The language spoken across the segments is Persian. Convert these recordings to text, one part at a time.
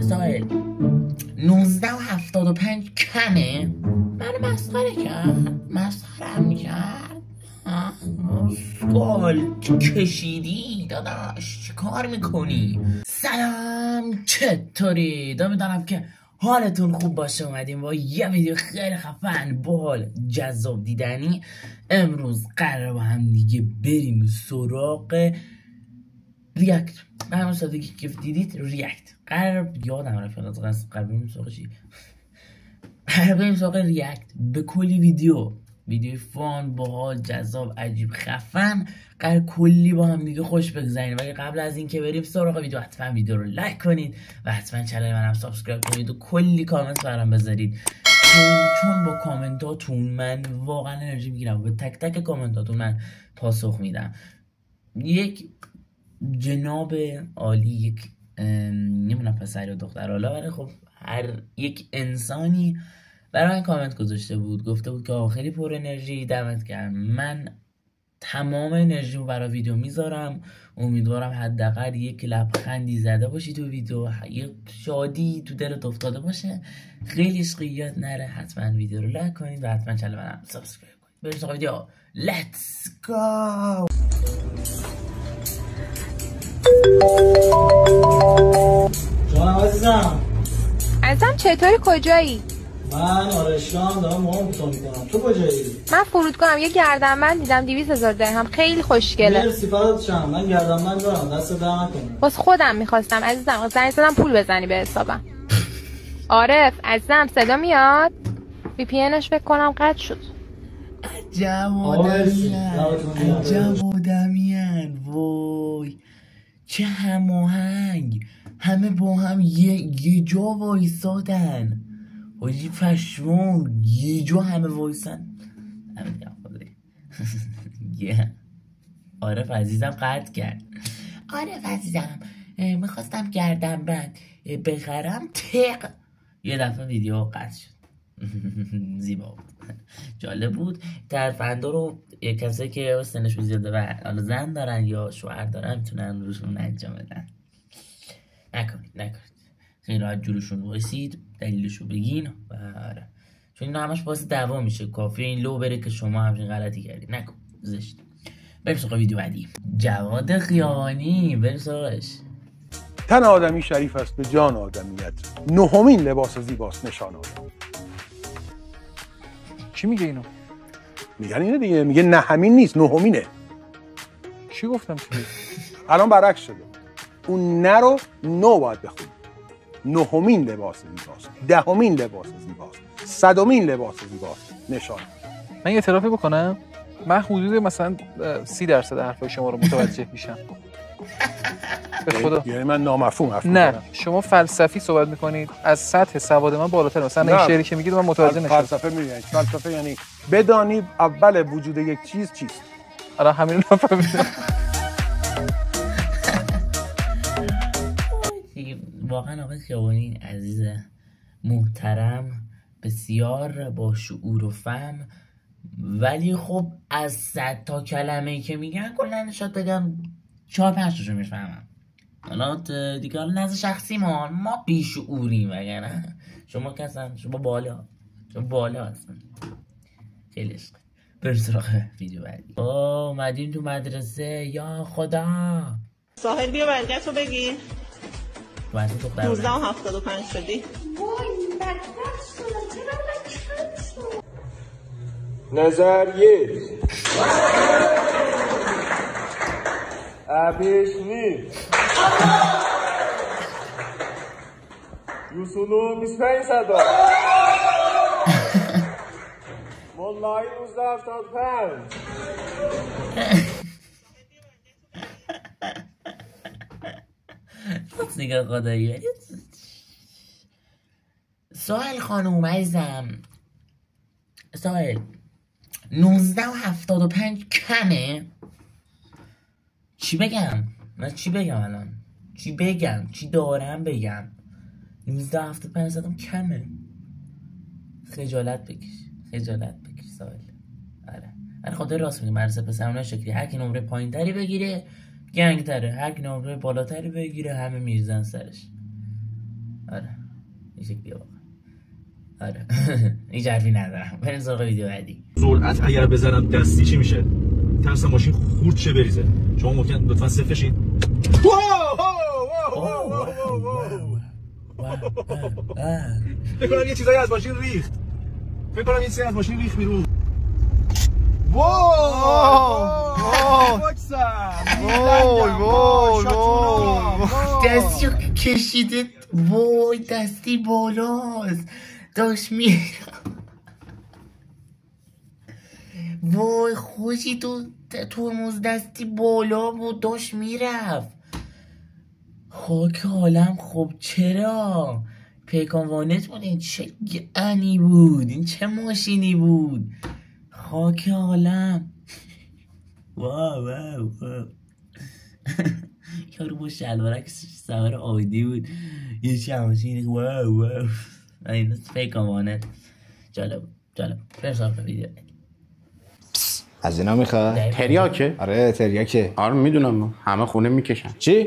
سائل 19.75 کمه؟ منو مسخره کرد، مسخرم میکرد. اسکال کشیدی داداش، چی کار میکنی؟ سلام، چطوری؟ میدونم که حالتون خوب باشه. اومدیم با یه ویدیو خیلی خفن، باحال، جذاب، دیدنی. امروز قراره با هم دیگه بریم سراغ ریاکت. به همون سادگی که دیدید ریاکت. قرار یادم رفت از قبل بریم سراغ چی؟ قرار بریم سراغ ریاکت به کلی ویدیو فان، باحال، جذاب، عجیب، خفن. قرار کلی با هم دیگه خوش بگذاریم. ولی قبل از اینکه بریم سراغ ویدیو، حتما ویدیو رو لایک کنید و حتما چنل منم سابسکرایب کنید و کلی کامنت برام بذارید، چون با کامنتاتون من واقعا انرژی میگیرم. به تک تک کامنتاتون من پاسخ میدم. یک جناب عالی، یک نمیدونم پسر یا دختر، حالا ولی خب هر یک انسانی برای من کامنت گذاشته بود، گفته بود که آخری پر انرژی، دمت گرم. من تمام انرژیمو برای ویدیو میذارم. امیدوارم حداقل یک لبخندی زده باشی تو ویدیو، یک شادی تو دلت افتاده باشه. خیلی عشقیات نره. حتما ویدیو رو لایک کنید و حتما چنل منم سابسکرایب کنید. بریم سراغ ویدیو. Let's go. جانم عزیزم چطوری؟ کجایی؟ من آرشگاهم، دارم موهام کوتاه میکنم. تو کجایی؟ من فرودگاهم. یه گردنبند دیدم 200,000 درهم، خیلی خوشگله. مرسی فدات شم. من گردنبند دارم، دست در نکنه. واسه خودم میخواستم عزیزم، زنگ زدم پول بزنی به حسابم. عارف عزیزم صدا میاد؟ وی پی انش فکر کنم قطع شد. عجب آدمیان، وای چه هماهنگ، همه با هم یه جا وایسادن. حاجی پشمام، یه جا همه وایسن. عارف عزیزم قطع کرد. عارف عزیزم میخواستم گردنبند بخرم، تق یه دفعه ویدیو قطع شد. زیبا بود، جالب بود. ترفندا رو کسایی که سنشون زیاده و حالا زن دارن یا شوهر دارن میتونن روشون انجام بدن. نکنید خیلی راحت جلوشون وایسید، دلیلشو بگین و آره، چون اینا همش باعث دعوا میشه. کافیه این لو بره که شما همچین غلطی کردید. نکن، زشت. بریم سراغ ویدیو بعدی. جواد خیابانی، بریم سراغش. تن آدمی شریف است به جان آدمیت، نهمین لباس زیباست نشان آدمی. چی میگه اینو؟ میگن اینه دیگه، میگه نه همین نیست، نهمینه. چی گفتم؟ چی؟ الان برعکس شده. اون نه رو نو باید بخونی. نهمین لباس زیباست، دهمین لباس زیباست، صدمین لباس زیباست نشان. من یه اعترافی بکنم، من حدود مثلا 30% حرفای شما رو متوجه میشم. به خدا. یعنی من نامفهوم حرف نه می‌زنم. شما فلسفی صحبت میکنید، از سطح سواد من بالاتر. مثلا این شعری که میگید من متوجه نشدم. فلسفه میگن، فلسفه یعنی بدانی اول وجود یک چیز چیست. الان همین رو نفهمیدم. واقعا آقای خیابانی عزیز محترم، بسیار با شعور و فهم، ولی خب از 100 تا کلمه‌ای که میگن کلا شاید بگم 4-5 تاشو میفهمم. حالا دیگه نظر شخصی ما بیشعوریم، وگرنه شما کسان، شما بالا هستن. خیلی عشق. بریم سراغ ویدیو بعدی. اومدیم تو مدرسه، یا خدا. ساحل بیا برگتو بگیر. 19.75 شدی. نظر یک ابیشنی یوسولو 25 صدا مولایی 19.75. نگاه خدایی. سائل خانوم عزیزم، سائل 19.75 کمه؟ چی بگم؟ من چی بگم الان؟ چی دارم بگم؟ 19.75 زدم کمه. خجالت بکش سائل. آره خدا راست میگه. مدرسه پسرونه شکلی، هر کی نمره پایین تری بگیره گنگ تره، هر کی نمره بالاتری بگیره همه میرزن سرش. آره این شکلیه واقعا. آره هیچ حرفی ندارم. بریم سراغ ویدیو بعدی. سرعت اگر بزنم دستی چی میشه؟ ترس ماشین خورد شه بریزه. شما ممکن لطفا صفر بشین. فکر کنم یه چیزایی از ماشین ریخت. فکر کنم یه چیزی از ماشین ریخت بیرون. دستی کشیده. وای دستی بالاست داشت میرم. وای خوشی تو ترمز دستی بالا بود داشت میرفت. خاک عالم. خب چرا پیکان وانت بود؟ این چه گنی بود؟ این چه ماشینی بود؟ خاک عالم. واو واو واو. یارو با شلوارک سوار آیدی بود یه چه هماشینی. واو واو. این پیکان وانت جالب جالب. برسال ویدیو از اینا میخواد؟ تریاکه؟ آره تریاکه. آره میدونم همه خونه میکشن. چی؟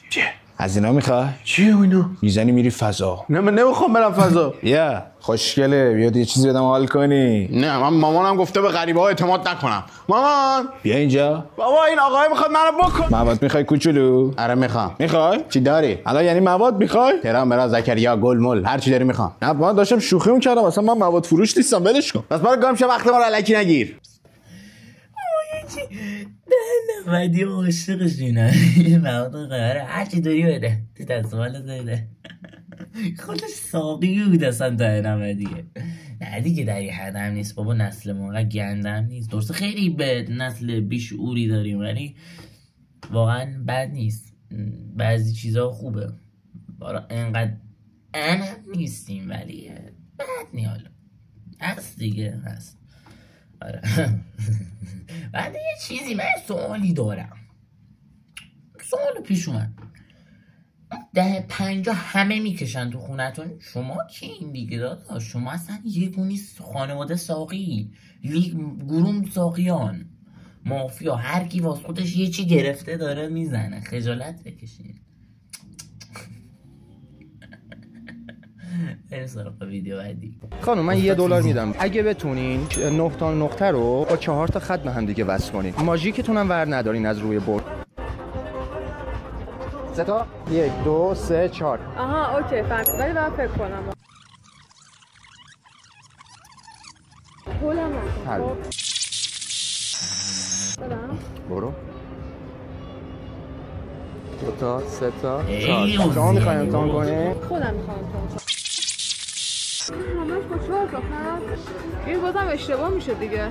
چی؟ از اینا میخواد؟ چی اینا؟ میزنی میری فضا. نه من نمیخوام برم فضا. یا خوشگله بیاد یه چیزی بدم حال کنی. نه من مامانم گفته به غریبه ها اعتماد نکنم. مامان بیا اینجا. بابا این آقای میخواد منو بکن. مواد میخوای کوچولو؟ آره میخوام. میخوای؟ چی داری؟ الان یعنی مواد میخوای؟ تهران برا زکریا گل مول هر چی داری میخوام. نه من داشتم شوخی میکردم اصلا من مواد فروش نیستم ولش کن. بس برو گام شو وقت ما رو الکی نگیر. نه نمدی عاشقشونه. مواد قراره هرچی داری بده تو دستمالت بده. خودش ساقی بود اصلا تا نمدیه. نه دیگه در یه حد هم نیست بابا. نسل ما گندم نیست. درسته خیلی به نسل بیشعوری داریم ولی واقعا بد نیست. بعضی چیزا خوبه. برای انقدر هم نیستیم ولی بد نی. حالا هست دیگه هست. آره. بعد یه چیزی من سوالی دارم. سوال پیش اومد. 10-50 همه میکشن تو خونتون. شما کی این دیگه داداش؟ شما اصلا یه گونی خانواده ساقی لیگ گروم ساقیان مافیا هر کی واسه خودش یه چی گرفته داره میزنه. خجالت بکشین. بریم سراغ ویدیو بعدی. خانم من $1 میدم اگه بتونین 9 تا نقطه رو با 4 تا خط به هم دیگه وصل کنین. ماژیکتون هم ور ندارین از روی برد. 3 تا 1 2 3 4. آها اوکی فهمید ولی باید فکر کنم. پولم نکن. برو 2 تا 3 تا 4. شما میخواین امتحان کنین؟ خودم میخوام امتحان کنم. همش با 4 تا خط. این بازم اشتباه میشه دیگه.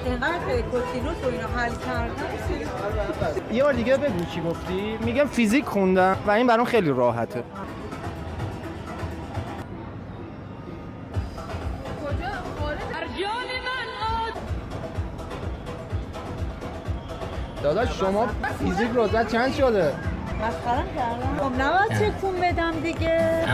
اینقدر کلکوتینوس و اینا حل کردن. یه بار دیگه بگو چی گفتی؟ میگم فیزیک خوندم و این برام خیلی راحته. داداش شما فیزیک روزت چند شده؟ مسخرم کردم. خب نباید تکون بدم دیگه.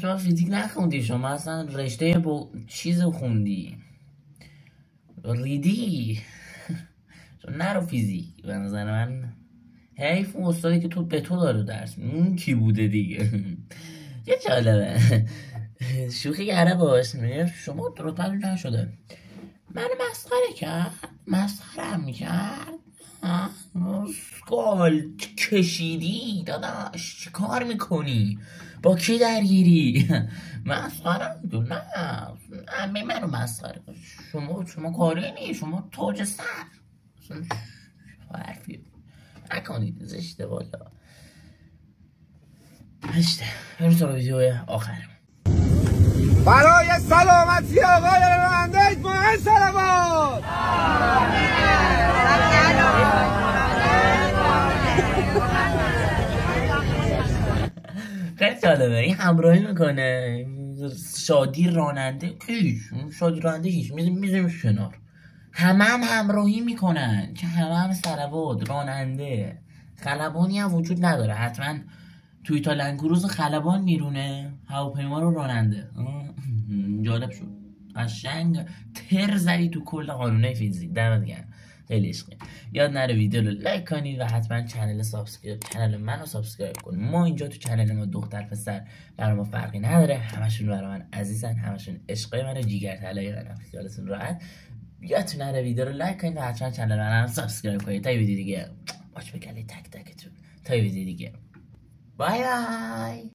شما فیزیک نخوندی. شما اصلا رشته چیز خوندی ریدی. نرو فیزیک. به نظر من حیف اون استادی که تو به تو داره درس اون کی بوده دیگه. یه جالبه شوخی گره باش. شما رتبتون چند شده؟ من مسخره کرد. مسخرم میکرد. سکال کشیدی داداش چی کار میکنی؟ با کی درگیری؟ مسخره میدون. نه منو مسخره. شما کاری نی. شما تاج سر حرفی نکنید. زشته والا. هشته بریم تا ویدیو آخر. برای سلامتی آقای راننده اجماعاً سلامات. خیلی جالبه. این همراهی میکنه شادی راننده. شادی راننده هیچ میزیم کنار. همه همراهی میکنن که همه سلوات راننده. خلبانی هم وجود نداره. حتما توی تا لنگروز خلبان میرونه هواپیما رو راننده. جالب شد، قشنگ تر زدی تو کل قانونای فیزیک. دمت گرم، خیلی عشقی. یاد نره ویدیو رو لایک کنید و حتما کانال منو سابسکرایب کنید. ما اینجا تو کانال ما دختر پسر برای ما فرقی نداره، همشون برای من عزیزن، همشون عشقای منو، جیگر طلای منو، خیالتون راحت. یادتون نره ویدیو رو لایک کنید و حتما کانال منو سابسکرایب کنید. تا ویدیو دیگه باش بگلی تک تکتون. تا ویدیو دیگه بای بای.